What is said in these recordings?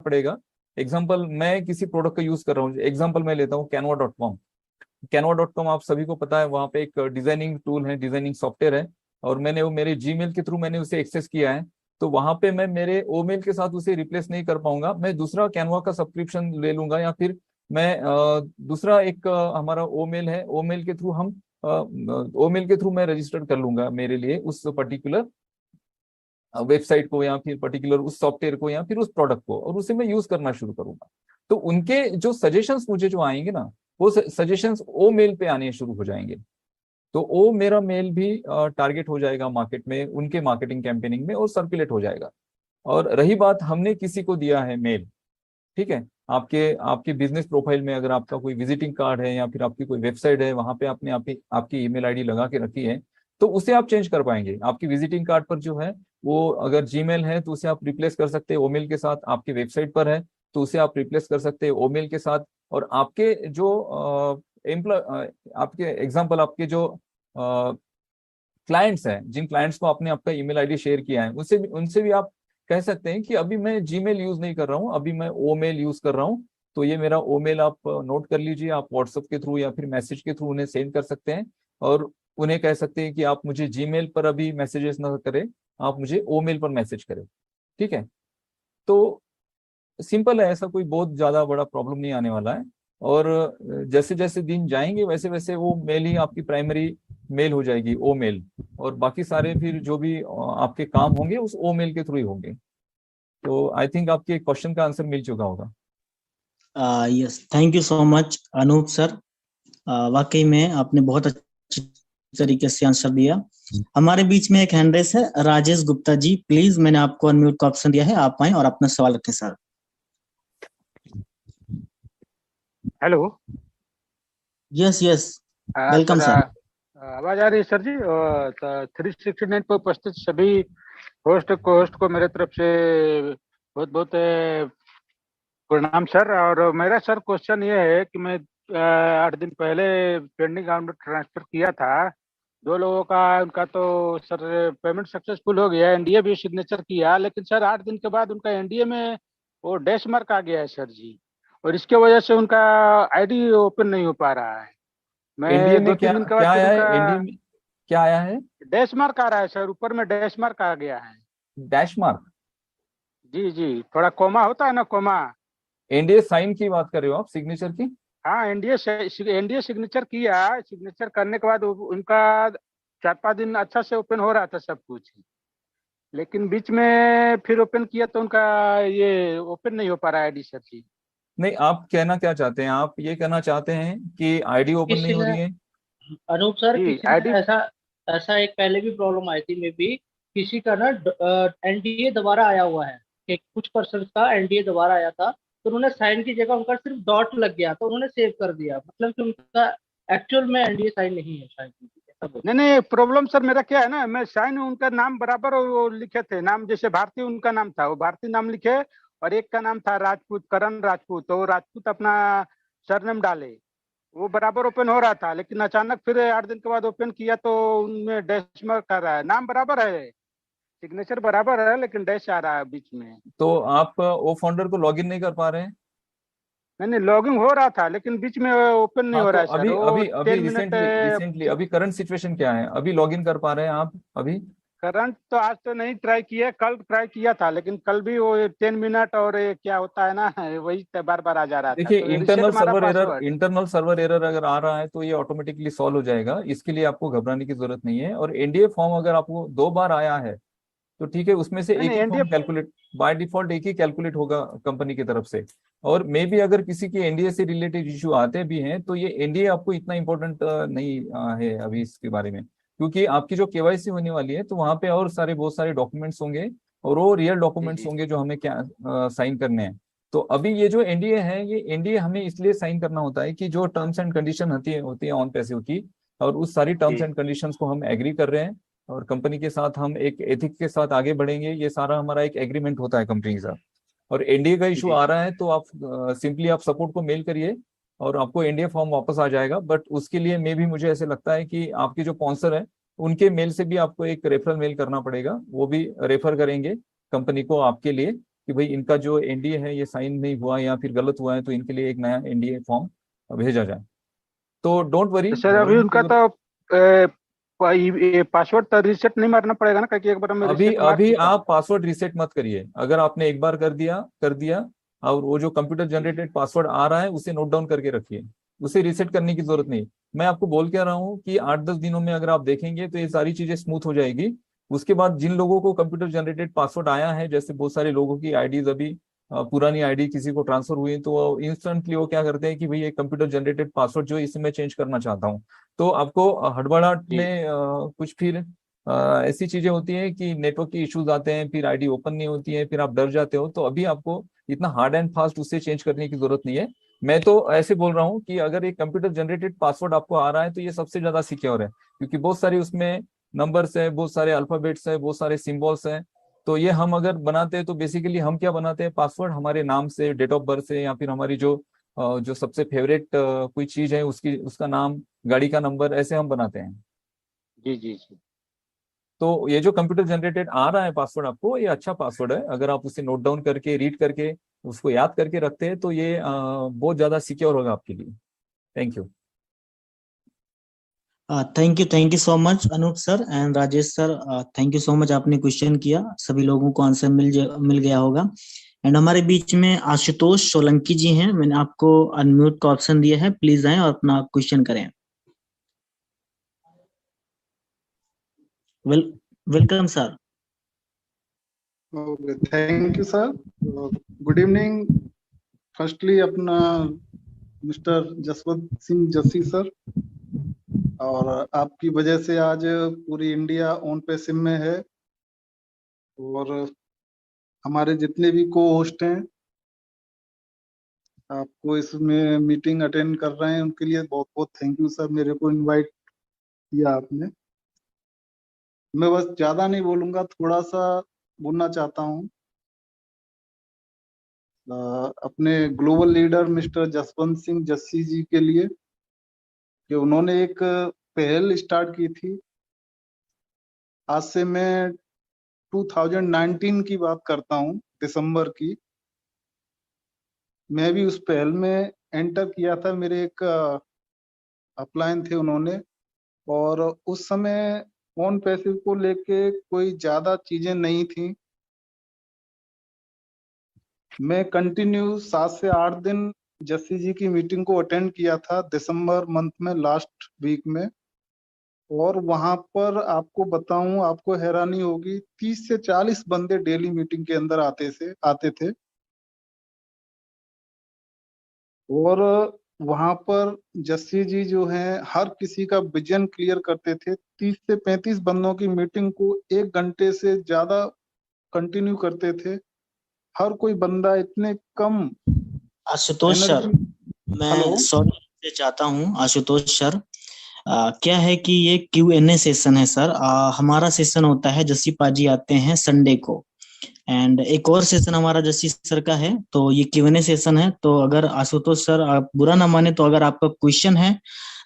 पड़ेगा। एग्जाम्पल, मैं किसी प्रोडक्ट का यूज कर रहा हूँ, एग्जाम्पल मैं लेता हूँ canva.com। canva.com आप सभी को पता है, वहाँ पे एक डिजाइनिंग टूल है, डिजाइनिंग सॉफ्टवेयर है, और मैंने वो मेरे जीमेल के थ्रू मैंने उसे एक्सेस किया है। तो वहां पे मैं मेरे ओमेल के साथ उसे रिप्लेस नहीं कर पाऊंगा, मैं दूसरा कैनवा का सब्सक्रिप्शन ले लूंगा, या फिर मैं दूसरा एक हमारा ओमेल है, ओमेल के थ्रू हम ओमेल के थ्रू मैं रजिस्टर कर लूंगा मेरे लिए उस पर्टिकुलर वेबसाइट को, या फिर पर्टिकुलर उस सॉफ्टवेयर को, या फिर उस प्रोडक्ट को, और उसे मैं यूज करना शुरू करूंगा। तो उनके जो सजेशंस मुझे जो आएंगे ना, वो सजेशंस ओ मेल पे आने शुरू हो जाएंगे। तो वो मेरा मेल भी टारगेट हो जाएगा मार्केट में, उनके मार्केटिंग कैंपेनिंग में, और सर्कुलेट हो जाएगा। और रही बात, हमने किसी को दिया है मेल, ठीक है, आपके आपके बिजनेस प्रोफाइल में अगर आपका कोई विजिटिंग कार्ड है या फिर आपकी कोई वेबसाइट है, वहां पे आपने आपकी ईमेल आईडी लगा के रखी है, तो उसे आप चेंज कर पाएंगे। आपकी विजिटिंग कार्ड पर जो है, वो अगर जीमेल है तो उसे आप रिप्लेस कर सकते हैं ओमेल के साथ, आपकी वेबसाइट पर है तो उसे आप रिप्लेस कर सकते हैं ओमेल के साथ। और आपके जो एम्प्लॉय आपके एग्जाम्पल, आपके जो क्लाइंट्स हैं, जिन क्लाइंट्स को आपने आपका ईमेल आईडी शेयर किया है, उनसे भी आप कह सकते हैं कि अभी मैं जीमेल यूज नहीं कर रहा हूँ, अभी मैं ओमेल यूज कर रहा हूँ। तो ये मेरा ओमेल आप नोट कर लीजिए, आप व्हाट्सएप के थ्रू या फिर मैसेज के थ्रू उन्हें सेंड कर सकते हैं। और उन्हें कह सकते हैं कि आप मुझे जीमेल पर अभी मैसेजेस ना करें, आप मुझे ओमेल पर मैसेज करें। ठीक है, तो सिंपल है, ऐसा कोई बहुत ज्यादा बड़ा प्रॉब्लम नहीं आने वाला है। और जैसे जैसे दिन जाएंगे वैसे वैसे वो मेल ही आपकी प्राइमरी मेल हो जाएगी, ओ मेल। और बाकी सारे फिर जो भी आपके काम होंगे उस ओ मेल के थ्रू ही होंगे। तो आई थिंक आपके क्वेश्चन का आंसर मिल चुका होगा। Yes, thank you so much Anoop sir. वाकई में आपने बहुत अच्छी तरीके से आंसर दिया। हमारे बीच में एक हैंड रेस है, राजेश गुप्ता जी, प्लीज, मैंने आपको अनम्यूट का ऑप्शन दिया है, आप आए और अपना सवाल रखें sir. Hello. Yes yes, welcome sir, sir. आवाज आ रही है सर जी? 369 पर उपस्थित सभी होस्ट को मेरे तरफ से बहुत बहुत प्रणाम सर। और मेरा सर क्वेश्चन ये है कि मैं 8 दिन पहले पेंडिंग अमाउंट ट्रांसफर किया था 2 लोगों का, उनका तो सर पेमेंट सक्सेसफुल हो गया, एनडीए भी सिग्नेचर किया, लेकिन सर 8 दिन के बाद उनका एनडीए में वो डैश मार्क आ गया है सर जी, और इसके वजह से उनका आईडी ओपन नहीं हो पा रहा है। एनडीए मैं में 2-3 क्या दिन के बाद क्या फिर आया है? उनका एनडीए में क्या आया है? डैश मार्क आ रहा है सर, ऊपर में डैश मार्क आ गया है। Dash mark? जी जी, थोड़ा कोमा होता है ना, कोमा। एनडीए साइन की बात कर रहे हो आप, सिग्नेचर की? हाँ, एनडीए सिग्नेचर किया, सिग्नेचर करने के बाद उनका 4-5 दिन अच्छा से ओपन हो रहा था सब कुछ, लेकिन बीच में फिर ओपन किया तो उनका ये ओपन नहीं हो पा रहा है आईडी सर जी। नहीं, आप कहना क्या चाहते हैं? आप ये कहना चाहते हैं कि आईडी ओपन नहीं किसी हो ने, रही है? अनूप सर, जी किसी ने आईडी। ऐसा ऐसा एक पहले भी प्रॉब्लम आई थी, में भी किसी का ना एनडीए दोबारा आया हुआ है, कि कुछ पर्सन का एनडीए दोबारा आया था, तो उन्होंने साइन की जगह उनका सिर्फ डॉट लग गया, तो उन्होंने सेव कर दिया, मतलब कि उनका एक्चुअल में एनडीए साइन नहीं है शायद। नहीं नहीं, प्रॉब्लम सर मेरा क्या है ना, मैं साइन उनका नाम बराबर वो लिखे थे, नाम जैसे भारती उनका नाम था, वो भारती नाम लिखे, और एक का नाम था राजपूत, करण राजपूत, तो राजपूत अपना सरनेम डाले, वो बराबर ओपन हो रहा था, लेकिन अचानक फिर 8 दिन के बाद ओपन किया तो उनमें डैश मार्क कर रहा है, नाम बराबर है, सिग्नेचर बराबर है, लेकिन डैश आ रहा है बीच में। तो आप ओ फाउंडर को लॉगिन नहीं कर पा रहे हैं? नहीं नहीं, लॉगिंग हो रहा था, लेकिन बीच में ओपन नहीं हाँ, हो तो रहा है सर, अभी वो अभी अभी 10 मिनट। रिसेंटली रिसेंटली अभी करंट सिचुएशन क्या है? अभी लॉगिन कर पा रहे हैं आप अभी? करंट तो आज तो नहीं ट्राई किया, कल ट्राई किया था, लेकिन कल भी वो 10 मिनट और ये क्या होता है ना, वही बार बार आ जा रहा था, देखिए, तो रिसेट मारा पासवर्ड। इंटरनल सर्वर एरर अगर आ रहा है तो ये ऑटोमेटिकली सॉल्व हो जाएगा, इसके लिए आपको घबराने की जरूरत नहीं है। और एनडीए फॉर्म अगर आपको 2 बार आया है तो ठीक है, उसमें से नहीं एक नहीं, ही NDA. Form calculate, by default एक ही कैलकुलेट होगा कंपनी की तरफ से। और मे भी अगर किसी की एनडीए से रिलेटेड इशू आते भी हैं तो ये एनडीए आपको इतना इंपॉर्टेंट नहीं है अभी इसके बारे में, क्योंकि आपकी जो केवाईसी होने वाली है तो वहां पे और सारे बहुत सारे डॉक्यूमेंट्स होंगे, और वो रियल जी डॉक्यूमेंट्स जी होंगे जो हमें क्या साइन करने हैं। तो अभी ये जो एनडीए है, ये एनडीए हमें इसलिए साइन करना होता है कि जो टर्म्स एंड कंडीशन होती है ऑन पैसिव की, और उस सारी टर्म्स जी एंड कंडीशंस को हम एग्री कर रहे हैं, और कंपनी के साथ हम एक एथिक्स के साथ आगे बढ़ेंगे, ये सारा हमारा एक एग्रीमेंट होता है कंपनी के साथ। और एनडीए का इशू जी आ जी। रहा है तो आप सिंपली आप सपोर्ट को मेल करिए और आपको एनडीए फॉर्म वापस आ जाएगा। बट उसके लिए मे भी मुझे ऐसे लगता है कि आपके जो स्पॉन्सर है उनके मेल से भी आपको एक रेफरल मेल करना पड़ेगा, वो भी रेफर करेंगे कंपनी को आपके लिए, कि भाई इनका जो एनडीए है ये साइन नहीं हुआ या फिर गलत हुआ है, तो इनके लिए एक नया एनडीए फॉर्म भेजा जाए। तो डोंट वरी, सर अभी उनका तो पासवर्ड रीसेट नहीं मारना पड़ेगा ना, क्योंकि एक बार मैं अभी रीसेट मार अभी चुका हूं। आप पासवर्ड रीसेट मत करिए। अगर आपने एक बार कर दिया और वो जो कंप्यूटर जनरेटेड पासवर्ड आ रहा है उसे नोट डाउन करके रखिए, उसे रीसेट करने की जरूरत नहीं। मैं आपको बोल के रहा हूँ कि 8-10 दिनों में अगर आप देखेंगे तो ये सारी चीजें स्मूथ हो जाएगी। उसके बाद जिन लोगों को कंप्यूटर जनरेटेड पासवर्ड आया है, जैसे बहुत सारे लोगों की आईडीज अभी पुरानी आईडी किसी को ट्रांसफर हुई, तो इंस्टेंटली वो क्या करते हैं कि भाई ये कंप्यूटर जनरेटेड पासवर्ड जो है इसे मैं चेंज करना चाहता हूँ। तो आपको हड़बड़ाहट जी में कुछ फिर ऐसी चीजें होती हैं कि नेटवर्क के इश्यूज आते हैं, फिर आईडी ओपन नहीं होती है, फिर आप डर जाते हो। तो अभी आपको इतना हार्ड एंड फास्ट उससे चेंज करने की जरूरत नहीं है। मैं तो ऐसे बोल रहा हूँ कि अगर एक कंप्यूटर जनरेटेड पासवर्ड आपको आ रहा है तो ये सबसे ज्यादा सिक्योर है, क्योंकि बहुत सारी उसमें नंबर्स है, बहुत सारे अल्फाबेट्स है, बहुत सारे सिंबल्स हैं। तो ये हम अगर बनाते हैं तो बेसिकली हम क्या बनाते हैं, पासवर्ड हमारे नाम से, डेट ऑफ बर्थ से, या फिर हमारी जो सबसे फेवरेट कोई चीज है उसकी उसका नाम, गाड़ी का नंबर, ऐसे हम बनाते हैं। जी जी जी। तो ये जो कंप्यूटर जनरेटेड आ रहा है पासवर्ड आपको, ये अच्छा पासवर्ड है। अगर आप उसे नोट डाउन करके, रीड करके, उसको याद करके रखते हैं तो ये बहुत ज्यादा सिक्योर होगा आपके लिए। Thank you. Thank you so much Anoop sir and Rajesh sir, thank you so much. आपने क्वेश्चन किया, सभी लोगों को आंसर मिल गया होगा। एंड हमारे बीच में आशुतोष सोलंकी जी हैं, मैंने आपको अनम्यूट का ऑप्शन दिया है, प्लीज आए और अपना क्वेश्चन करें। Welcome sir. Okay, thank you sir. Good evening. Firstly अपना मिस्टर जसवंत सिंह जस्सी सर, और आपकी वजह से आज पूरी इंडिया ऑन पे सिम में है, और हमारे जितने भी को होस्ट हैं आपको इसमें मीटिंग अटेंड कर रहे हैं, उनके लिए बहुत बहुत थैंक यू सर। मेरे को इनवाइट किया आपने। मैं बस ज्यादा नहीं बोलूंगा, थोड़ा सा बोलना चाहता हूँ अपने global leader mister Jaswant Singh Jassi ji के लिए, कि उन्होंने एक पहल स्टार्ट की थी। आज से मैं 2019 की बात करता हूँ, दिसंबर की। मैं भी उस पहल में एंटर किया था, मेरे एक अपलाइन थे उन्होंने, और उस समय ऑन पैसिव को लेके कोई ज्यादा चीजें नहीं थी। मैं कंटिन्यू 7 से 8 दिन जस्सी जी की मीटिंग को अटेंड किया था दिसंबर मंथ में, लास्ट वीक में। और वहां पर आपको बताऊं, आपको हैरानी होगी, 30 से 40 बंदे डेली मीटिंग के अंदर आते थे। और वहां पर जस्सी जी जो हैं हर किसी का विजन क्लियर करते थे। 30 से 35 बंदों की मीटिंग को 1 घंटे से ज्यादा कंटिन्यू करते थे। हर कोई बंदा इतने कम आशुतोष सर, एनर्जी। मैं हेलो। सॉरी चाहता हूँ आशुतोष सर। क्या है कि ये Q&A सेशन है सर। हमारा सेशन होता है, जस्सी पाजी आते हैं संडे को, एंड एक और सेशन हमारा जस्सी सर का है, तो ये Q&A सेशन है। तो अगर आशुतोष सर आप बुरा ना माने तो अगर आपका क्वेश्चन है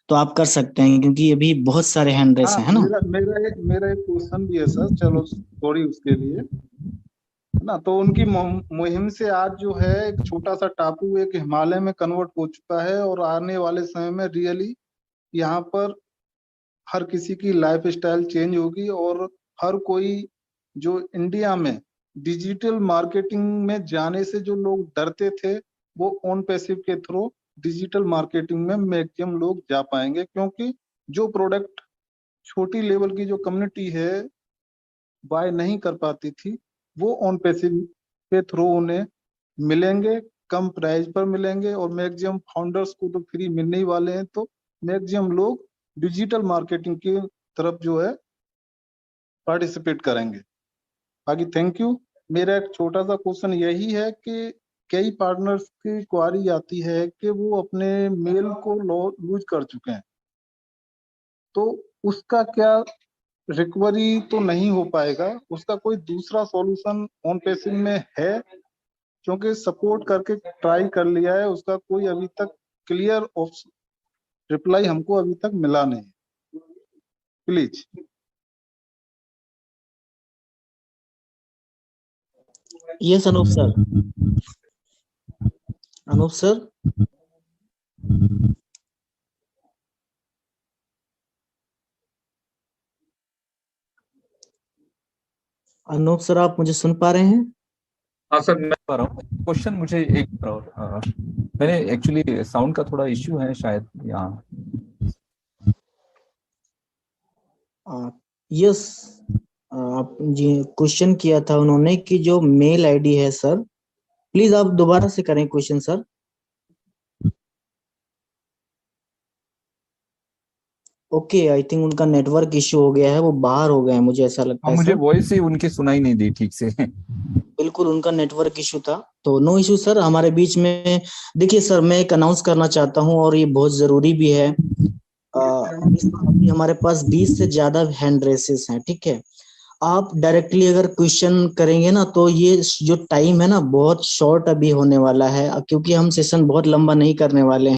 तो आप कर सकते हैं, क्योंकि अभी बहुत सारे हैंड रेस हाँ, हैं, है ना। मेरा एक क्वेश्चन भी है सर। चलो सॉरी उसके लिए, है ना। तो उनकी मुहिम से आज जो है एक छोटा सा टापू एक हिमालय में कन्वर्ट हो चुका है, और आने वाले समय में रियली यहाँ पर हर किसी की लाइफ स्टाइल चेंज होगी, और हर कोई जो इंडिया में डिजिटल मार्केटिंग में जाने से जो लोग डरते थे, वो ऑन पैसिव के थ्रू डिजिटल मार्केटिंग में मैक्सिमम लोग जा पाएंगे। क्योंकि जो प्रोडक्ट छोटी लेवल की जो कम्युनिटी है बाय नहीं कर पाती थी, वो ऑन पैसिव के थ्रू उन्हें मिलेंगे, कम प्राइस पर मिलेंगे। और मैक्सिमम फाउंडर्स को तो फ्री मिलने ही वाले हैं, तो मैक्सिमम लोग डिजिटल मार्केटिंग की तरफ जो है पार्टिसिपेट करेंगे। बाकी थैंक यू। मेरा एक छोटा सा क्वेश्चन यही है कि कई पार्टनर्स की क्वारी आती है कि वो अपने मेल को लूज कर चुके हैं, तो उसका क्या रिकवरी तो नहीं हो पाएगा? उसका कोई दूसरा सॉल्यूशन ऑन पैसिव में है? क्योंकि सपोर्ट करके ट्राई कर लिया है, उसका कोई अभी तक क्लियर रिप्लाई हमको अभी तक मिला नहीं। Please. Yes Anoop sir. Anoop sir, Anoop sir आप मुझे सुन पा रहे हैं? हाँ सर, मैं पा रहा हूँ। क्वेश्चन मुझे एक मैंने एक्चुअली साउंड का थोड़ा इश्यू है शायद यहाँ। यस, आप जी क्वेश्चन किया था उन्होंने कि जो मेल आईडी है सर, प्लीज आप दोबारा से करें question sir. Okay, I think उनका नेटवर्क इश्यू हो गया है, वो बाहर हो गए हैं, मुझे ऐसा लगता है मुझे सर। वॉइस ही उनकी सुनाई नहीं दी ठीक से। बिल्कुल उनका नेटवर्क इशू था, तो नो इशू सर। हमारे बीच में देखिए सर, मैं एक अनाउंस करना चाहता हूँ और ये बहुत जरूरी भी है। अभी हमारे पास 20 से ज्यादा हैंड रेसेस हैं, ठीक है। आप डायरेक्टली अगर क्वेश्चन करेंगे ना तो ये जो टाइम है ना बहुत शॉर्ट अभी होने वाला है, क्योंकि हम सेशन बहुत लंबा नहीं करने वाले हैं।